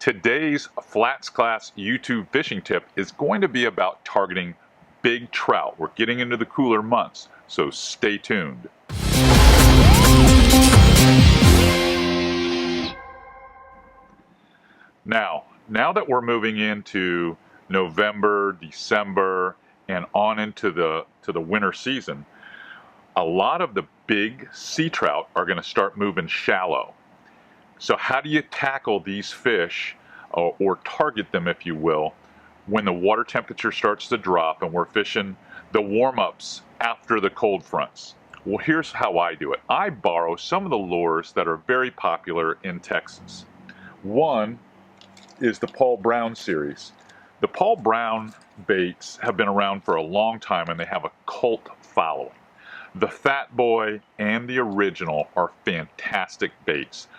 Today's FlatsClass YouTube fishing tip is going to be about targeting big trout. We're getting into the cooler months, so stay tuned. Now that we're moving into November, December, and on into the winter season, a lot of the big sea trout are going to start moving shallow. So how do you tackle these fish or target them, if you will, when the water temperature starts to drop and we're fishing the warm-ups after the cold fronts? Well, here's how I do it. I borrow some of the lures that are very popular in Texas. One is the Paul Brown series. The Paul Brown baits have been around for a long time and they have a cult following. The Fat Boy and the original are fantastic baits.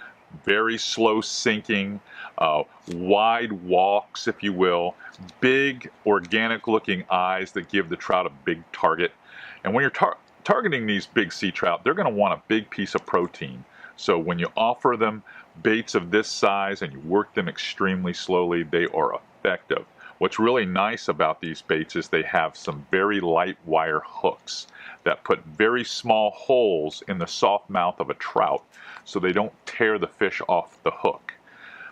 Very slow sinking, wide walks, if you will, big organic looking eyes that give the trout a big target. And when you're targeting these big sea trout, they're going to want a big piece of protein. So when you offer them baits of this size and you work them extremely slowly, they are effective. What's really nice about these baits is they have some very light wire hooks that put very small holes in the soft mouth of a trout so they don't tear the fish off the hook.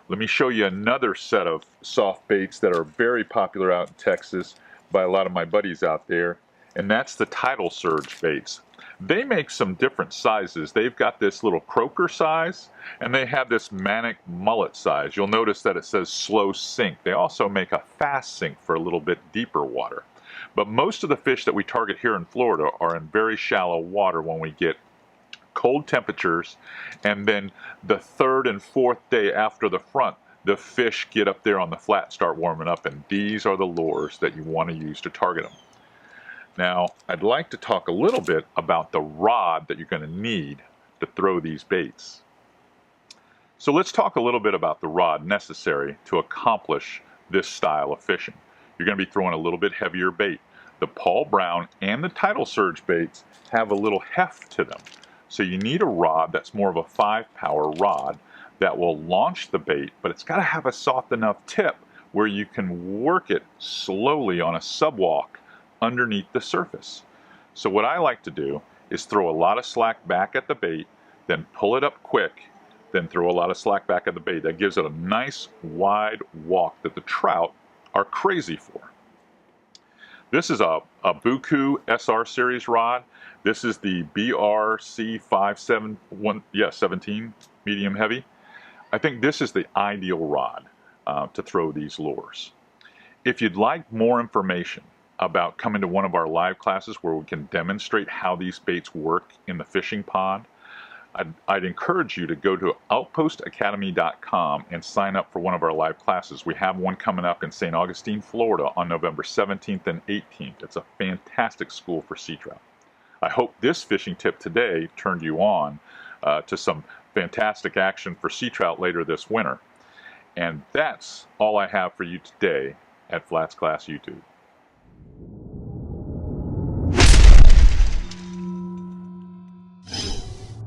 Let me show you another set of soft baits that are very popular out in Texas by a lot of my buddies out there, and that's the tidal surge baits. They make some different sizes. They've got this little croaker size, and they have this manic mullet size. You'll notice that it says slow sink. They also make a fast sink for a little bit deeper water. But most of the fish that we target here in Florida are in very shallow water when we get cold temperatures, and then the third and fourth day after the front, the fish get up there on the flat, start warming up, and these are the lures that you want to use to target them. Now, I'd like to talk a little bit about the rod that you're going to need to throw these baits. So let's talk a little bit about the rod necessary to accomplish this style of fishing. You're going to be throwing a little bit heavier bait. The Paul Brown and the tidal surge baits have a little heft to them. So you need a rod that's more of a 5-power rod that will launch the bait, but it's got to have a soft enough tip where you can work it slowly on a subwalk underneath the surface. So what I like to do is throw a lot of slack back at the bait, then pull it up quick, then throw a lot of slack back at the bait. That gives it a nice wide walk that the trout are crazy for. This is a Buku SR series rod. This is the BRC517 medium heavy. I think this is the ideal rod to throw these lures. If you'd like more information about coming to one of our live classes where we can demonstrate how these baits work in the fishing pond, I'd encourage you to go to outpostacademy.com and sign up for one of our live classes. We have one coming up in St. Augustine, Florida on November 17th and 18th. It's a fantastic school for sea trout. I hope this fishing tip today turned you on to some fantastic action for sea trout later this winter. And that's all I have for you today at FlatsClass YouTube.